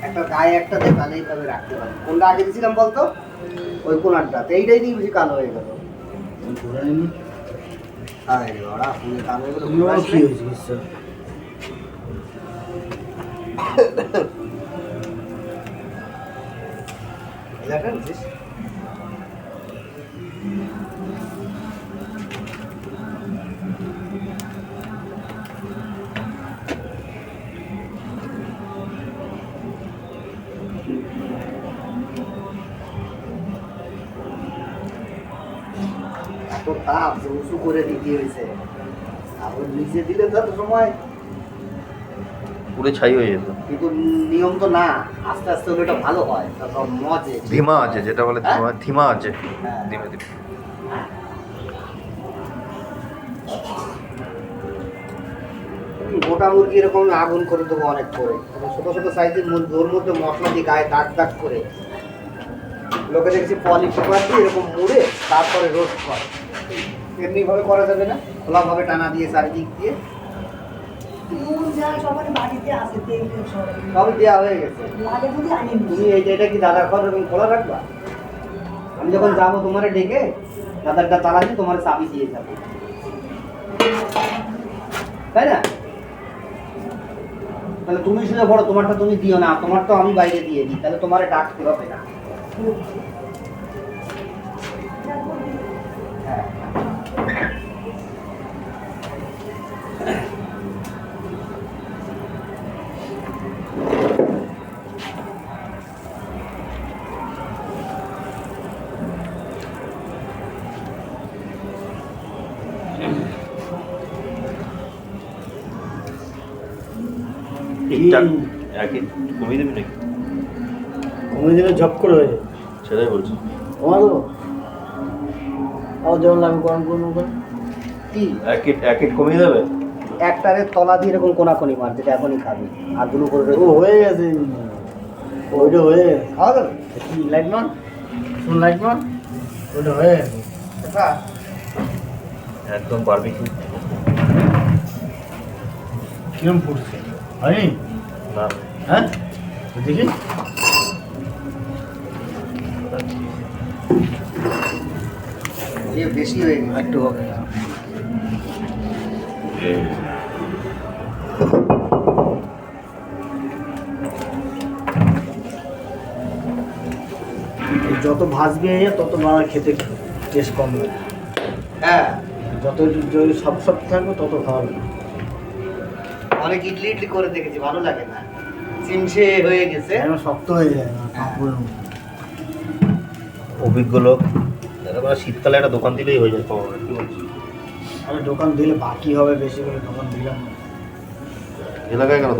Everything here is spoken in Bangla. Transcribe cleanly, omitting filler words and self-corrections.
একটা গায়ে একটা দিয়ে তাহলে এইভাবে রাখতে পারি। কোনটা আগে দিয়েছিলাম বলতো? ওই কোনারটাতে। এইটাই দিয়ে বেশি কালো হয়ে গেল। হ্যাঁ রে ওরা পুরো কালো হয়ে গেল। কি হয়েছে? এটা বুঝিস? এত তাপ উঁচু করে দিতে হয়েছে। আবার নিচে দিলে তো এত সময় পুরো ছাই হয়ে যেত। কিন্তু নিয়ম তো না, আস্তে আস্তে হলে এটা ভালো হয়। তারপর মজে ধিমা আছে, যেটা বলে হ্যাঁ? ধিমা আছে। হ্যাঁ। ধীমে ধীমে। গোটা মুরগি এরকম আগুন করে দেবো অনেক করে, ছোট ছোট সাইজের মুরগি, ওর মধ্যে মশলা দিয়ে গায়ে দাগ দাগ করে লোকে দেখছি পলি পেপার দিয়ে এরকম মুড়ে তারপরে রোস্ট করে। এমনি ভাবে করা যাবে না, খোলা ভাবে টানা দিয়ে চারিদিক দিয়ে সবই দেওয়া হয়ে গেছে। তুমি এটা কি দাদার ঘর এরকম খোলা রাখবা? আমি যখন যাবো তোমার ডেকে দাদারটা তালা দিয়ে তোমার চাবি দিয়ে যাবো, তাই না? তাহলে তুমি শুনে বড়, তোমারটা তুমি দিও না, তোমার তো আমি বাইরে দিয়ে দিই, তাহলে তোমার ডাকতে হবে না। হ্যাঁ। ঠিকঠাক একই কমিয়ে দেবি নাকি? কমে দিলে ঝপ করে হয়ে যায়। সেটাই বলছি। কমা দেবো, তাও যেমন লাগবে গরম করবো করে। কি এক ইট কমিয়ে দেবে? একটারে তলা দিয়ে এরকম কোনাকুনি মার, যেটা এখনই খাবি, আর দুটো করে ও হয়ে গেছে, ওইটা হয়ে গেছে। খাওয়া যাবে? কি লাইট মার, শুন লাইট মার, ওইটা হয়ে গেছে। হ্যাঁ। একদম বারবিকিউ। কিরম পড়ছে হয়নি? না হ্যাঁ তো দেখি। বেশি হয়ে গেছে। একটু হবে। যত ভাজবে তত বাড়া খেতে টেস্ট কম লাগে। হ্যাঁ, যত যদি সব সব থাকবে তত খাওয়াবে। অনেক ইডলি ইডলি করে দেখেছি, ভালো লাগে না, চিমসে হয়ে গেছে। এখন শক্ত হয়ে যায় না কাপড়ের মতো। অভিজ্ঞ লোক, তারপরে শীতকালে একটা দোকান দিলেই হয়ে যায় পাওয়া যায়। কি বলছি? আরে দোকান দিলে বাকি হবে বেশি করে, দোকান দিলাম না। এলাকায় কেন দোকান?